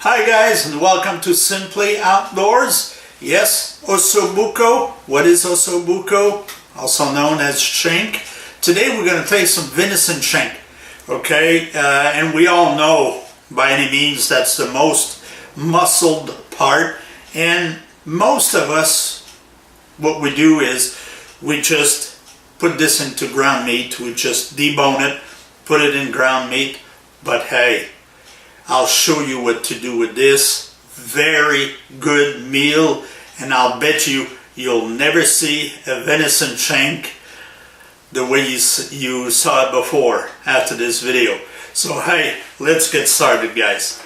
Hi guys, and welcome to Simply Outdoors. Yes, Osso-Buco. What is Osso-Buco? Also known as shank. Today we're going to take some venison shank. Okay, and we all know by any means that's the most muscled part. And most of us, what we do is we just put this into ground meat. We just debone it, put it in ground meat. But hey, I'll show you what to do with this very good meal, and I'll bet you'll never see a venison shank the way you saw it before after this video. So hey, let's get started, guys.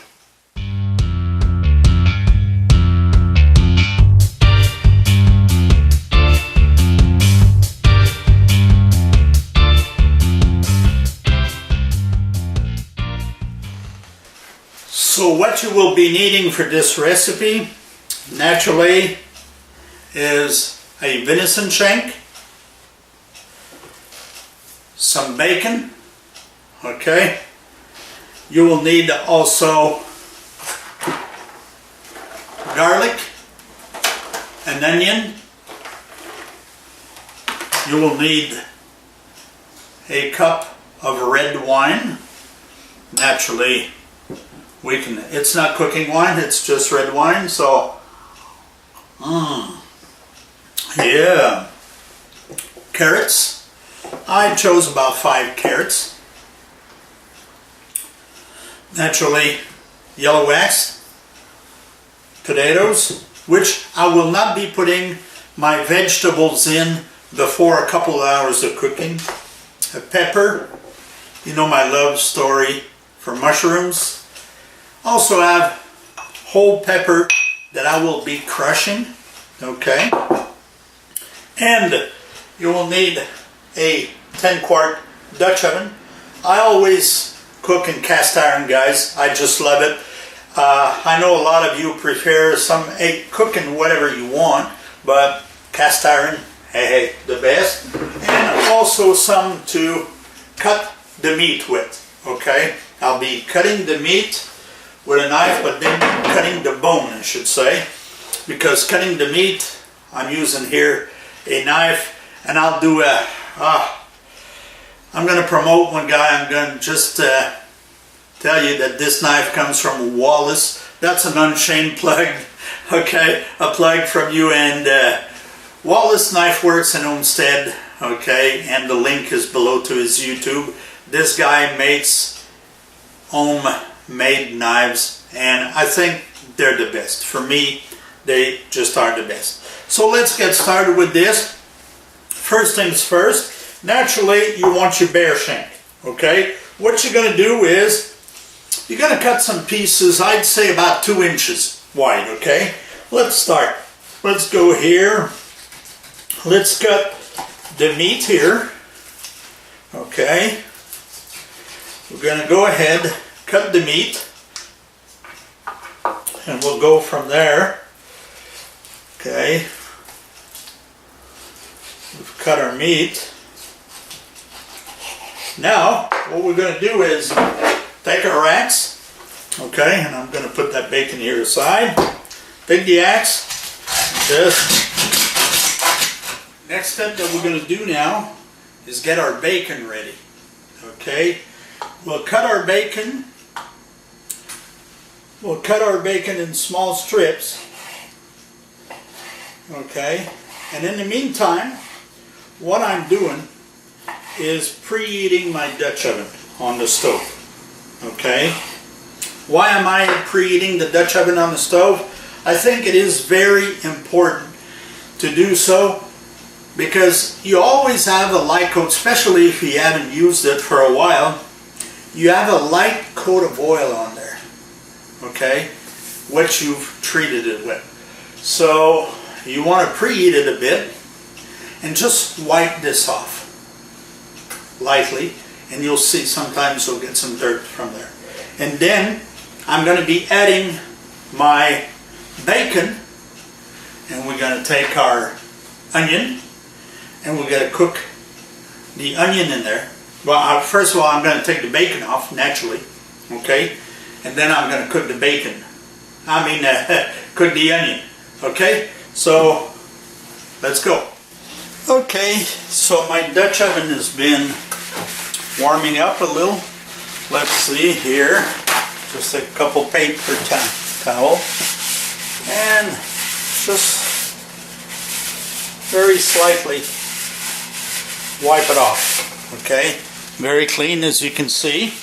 So what you will be needing for this recipe, naturally, is a venison shank, some bacon, okay? You will need also garlic, an onion. You will need a cup of red wine. Naturally, it's not cooking wine, it's just red wine, so yeah. Carrots, I chose about 5 carrots. Naturally, yellow wax, potatoes, which I will not be putting my vegetables in before a couple of hours of cooking. A pepper, you know my love story for mushrooms. Also have whole pepper that I will be crushing, okay? And you will need a 10-quart Dutch oven. I always cook in cast iron, guys. I just love it. I know a lot of you prefer cooking whatever you want, but cast iron, hey, the best. And also some to cut the meat with, okay? I'll be cutting the meat with a knife, but then cutting the bone, I should say, because cutting the meat, I'm using here a knife, and I'll do I'm going to promote one guy. I'm going to just tell you that this knife comes from Wallace. That's an unchained plug, okay, a plug from you, and Wallace Knife Works in Homestead, okay, and the link is below to his YouTube. This guy makes homemade knives, and I think they're the best. For me, they just are the best. So let's get started with this. First things first, naturally you want your bear shank, okay? What you're going to do is you're going to cut some pieces, I'd say about 2 inches wide, okay? Let's start. Let's go here. Let's cut the meat here, okay? We're going to go ahead, cut the meat, and we'll go from there. Okay, we've cut our meat. Now what we're going to do is take our axe, okay, and I'm going to put that bacon here aside. Take the axe. Next step that we're going to do now is get our bacon ready, okay? We'll cut our bacon in small strips, okay? And in the meantime, what I'm doing is preheating my Dutch oven on the stove, okay? Why am I preheating the Dutch oven on the stove? I think it is very important to do so, because you always have a light coat, especially if you haven't used it for a while. You have a light coat of oil on there, okay, what you've treated it with. So you want to preheat it a bit and just wipe this off lightly, and you'll see sometimes you'll get some dirt from there. And then I'm going to be adding my bacon, and we're going to take our onion and we're going to cook the onion in there. Well, first of all, I'm going to take the bacon off, naturally, okay? And then I'm going to cook the bacon cook the onion. Okay, so let's go. Okay, so my Dutch oven has been warming up a little. Let's see here, just a couple paper towel, and just very slightly wipe it off. Okay, very clean as you can see.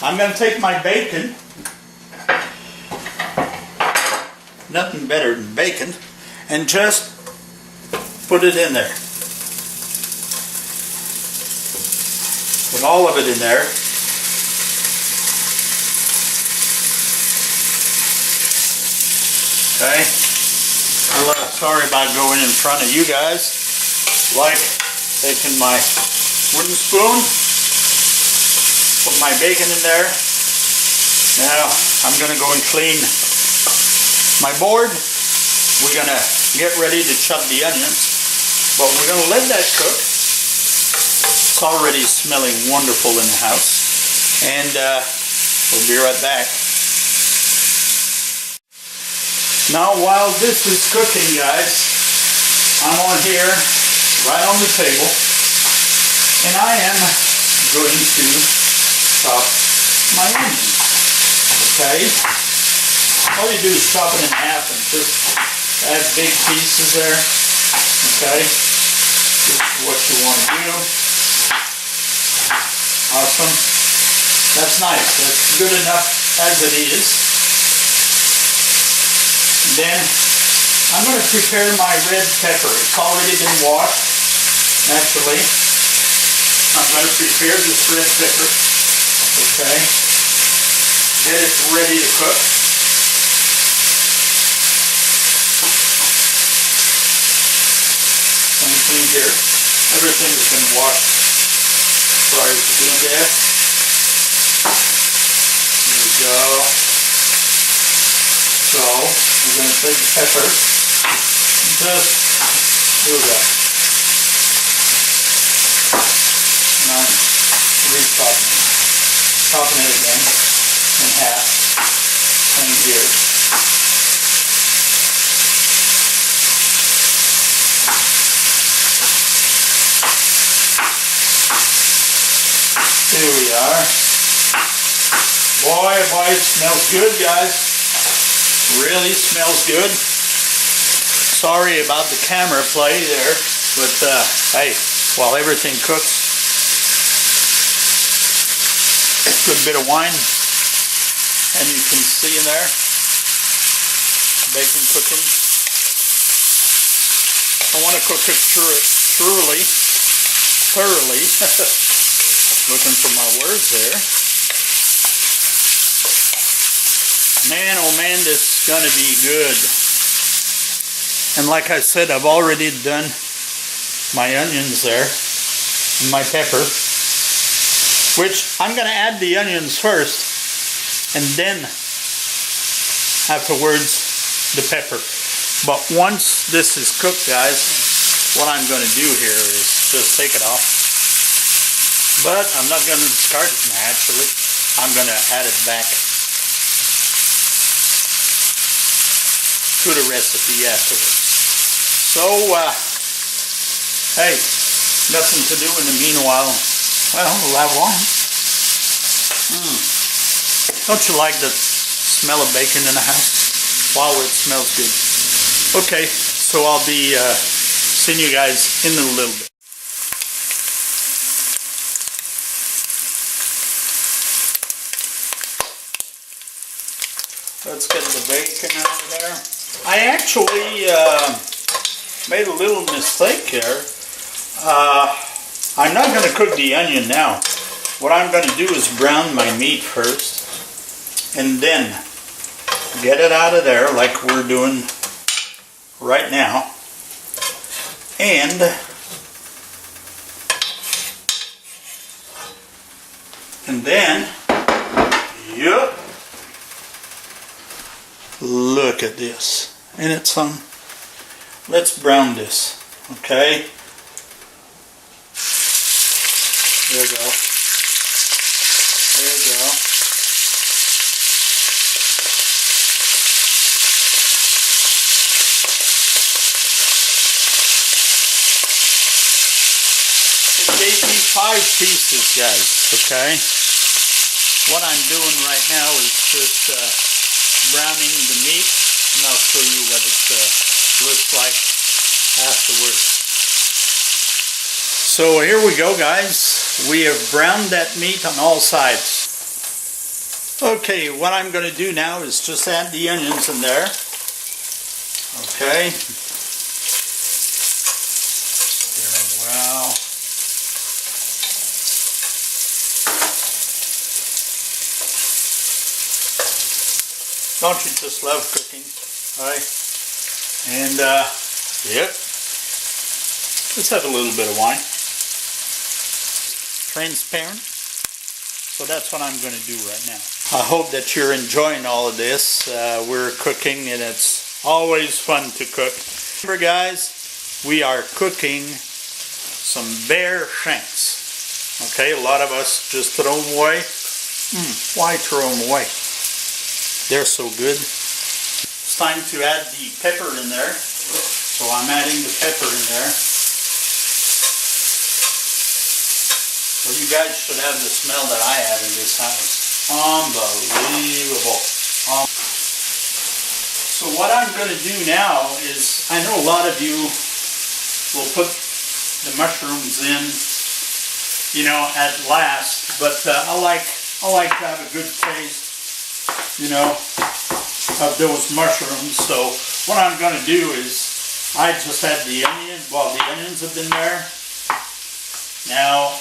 I'm going to take my bacon, nothing better than bacon, and just put it in there. Put all of it in there. Okay. Sorry about going in front of you guys. Like taking my wooden spoon, put my bacon in there. Now I'm going to go and clean my board. We're going to get ready to chop the onions, but we're going to let that cook. It's already smelling wonderful in the house, and we'll be right back. Now while this is cooking, guys, I'm on here, right on the table, and I am going to chop my onions. Okay? All you do is chop it in half and just add big pieces there. Okay? This is what you want to do. Awesome. That's nice. That's good enough as it is. Then I'm going to prepare my red pepper. It's already been washed, naturally. I'm going to prepare this red pepper. Okay. Get it ready to cook. Same thing here. Everything has been washed prior to doing that. There we go. So we're going to take the pepper and just do that. And I'm chopping it again in half. Same here. Here we are. Boy, it smells good, guys. Really smells good. Sorry about the camera play there, but hey, while everything cooks, good bit of wine, and you can see in there bacon cooking. I want to cook it thoroughly. Looking for my words there. Man, oh man, this is going to be good. And like I said, I've already done my onions there, and my pepper, which I'm going to add the onions first, and then afterwards the pepper. But once this is cooked, guys, what I'm going to do here is just take it off. But I'm not going to discard it naturally. I'm going to add it back to the recipe afterwards. So, hey, nothing to do in the meanwhile. Well, we'll have wine. Don't you like the smell of bacon in the house? Wow, it smells good. Okay, so I'll be seeing you guys in a little bit. Let's get the bacon out of there. I actually made a little mistake here. I'm not going to cook the onion now. What I'm going to do is brown my meat first, and then get it out of there like we're doing right now. And then, yep. Look at this. Ain't it some? Let's brown this. Okay. There we go. There we go. 5 pieces, guys, okay? What I'm doing right now is just browning the meat, and I'll show you what it looks like afterwards. So here we go, guys. We have browned that meat on all sides. Okay, what I'm going to do now is just add the onions in there. Okay. Well. Don't you just love cooking? Right? And, yep. Let's have a little bit of wine. Transparent. So that's what I'm going to do right now. I hope that you're enjoying all of this. We're cooking and it's always fun to cook. Remember, guys, we are cooking some bear shanks. Okay, a lot of us just throw them away. Why throw them away? They're so good. It's time to add the pepper in there. So I'm adding the pepper in there. Well, you guys should have the smell that I have in this house. Unbelievable. So what I'm going to do now is, I know a lot of you will put the mushrooms in, you know, at last, but I like to have a good taste, you know, of those mushrooms. So what I'm going to do is, I just add the onion. Well, the onions have been there. Now,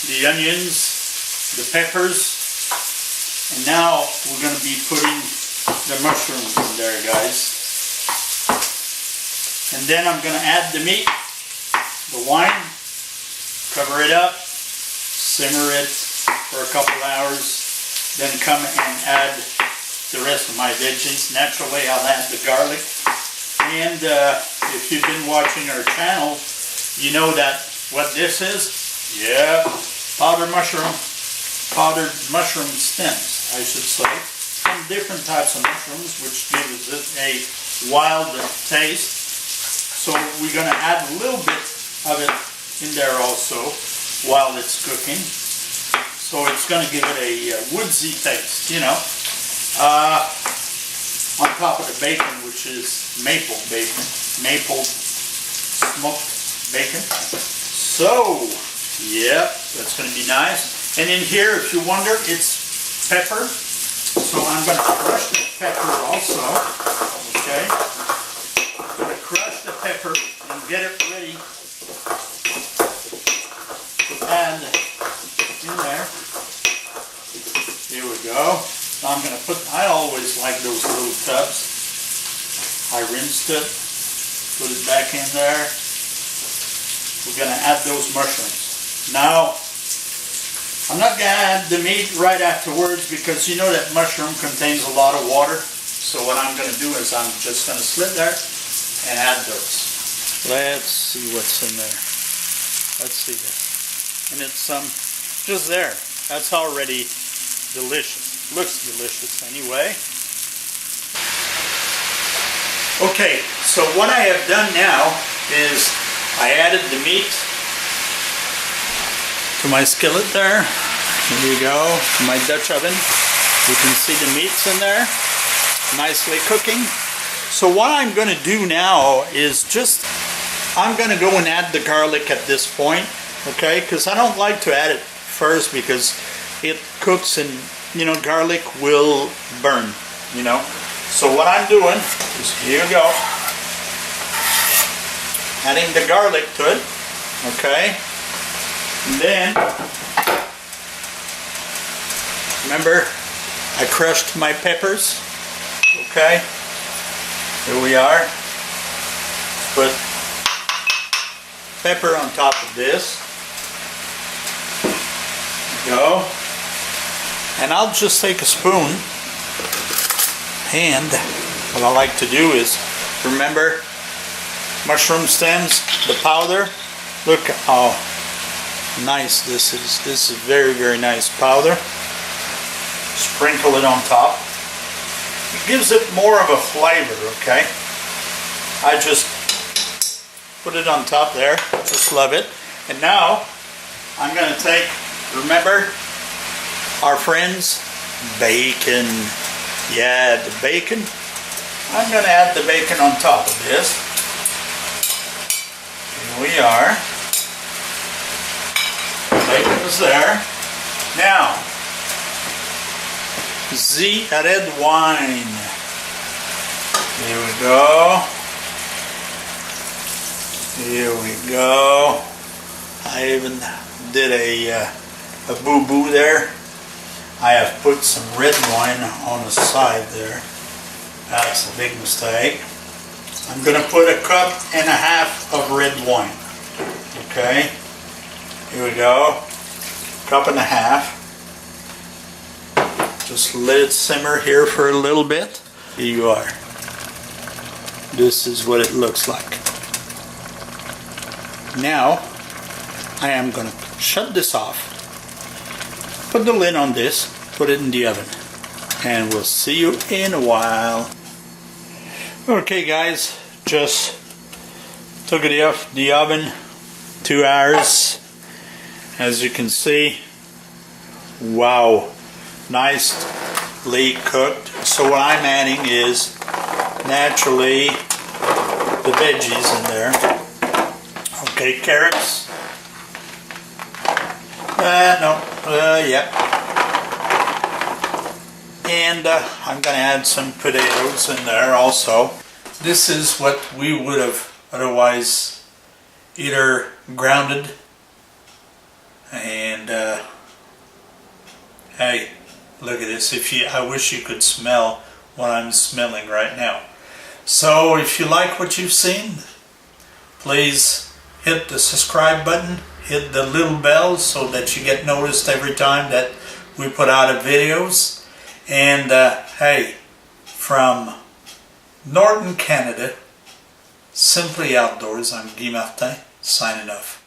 the onions, the peppers, and now we're going to be putting the mushrooms in there, guys. And then I'm going to add the meat, the wine, cover it up, simmer it for a couple hours, then come and add the rest of my veggies. Naturally, I'll add the garlic. And if you've been watching our channel, you know that what this is? Yeah, powdered mushroom stems, I should say. Some different types of mushrooms, which gives it a wild taste. So we're going to add a little bit of it in there also while it's cooking. So it's going to give it a woodsy taste, you know. On top of the bacon, which is maple bacon, maple smoked bacon. So, yep, that's going to be nice. And in here, if you wonder, it's pepper. So I'm going to crush the pepper also. Okay. I'm going to crush the pepper and get it ready to add in there. Here we go. So I'm going to put, I always like those little tubs. I rinsed it, put it back in there. We're going to add those mushrooms. Now, I'm not going to add the meat right afterwards because you know that mushroom contains a lot of water. So what I'm going to do is I'm just going to slit there and add those. Let's see what's in there. Let's see this. And it's just there. That's already delicious. Looks delicious anyway. Okay, so what I have done now is I added the meat to my skillet there. Here you go, to my Dutch oven. You can see the meat's in there, nicely cooking. So what I'm going to do now is I'm going to go and add the garlic at this point, okay? Because I don't like to add it first because it cooks and, you know, garlic will burn, you know. So what I'm doing is, here you go, adding the garlic to it, okay? And then, remember, I crushed my peppers, okay? Here we are. Put pepper on top of this. There you go. And I'll just take a spoon, and what I like to do is, remember, mushroom stems, the powder. Look how nice this is. This is very, very nice powder. Sprinkle it on top. It gives it more of a flavor, okay? I just Put it on top there. Just love it. And now I'm going to take, remember, our friends, bacon. Yeah, the bacon. I'm going to add the bacon on top of this. Here we are. Bacon is there. Now, the red wine. Here we go. Here we go. I even did a boo-boo there. I have put some red wine on the side there. That's a big mistake. I'm going to put 1.5 cups of red wine. Okay. Here we go. 1.5 cups. Just let it simmer here for a little bit. Here you are. This is what it looks like. Now, I am going to shut this off. Put the lid on this. Put it in the oven. And we'll see you in a while. Okay guys, just took it off the oven, 2 hours. As you can see, wow, nicely cooked. So what I'm adding is naturally the veggies in there. Okay, carrots. Yeah. And I'm going to add some potatoes in there also. This is what we would have otherwise either grounded. And hey, look at this. I wish you could smell what I'm smelling right now. So if you like what you've seen, please hit the subscribe button, hit the little bell so that you get noticed every time that we put out videos. And hey, from Northern Canada, Simply Outdoors, I'm Guy Martin, signing off.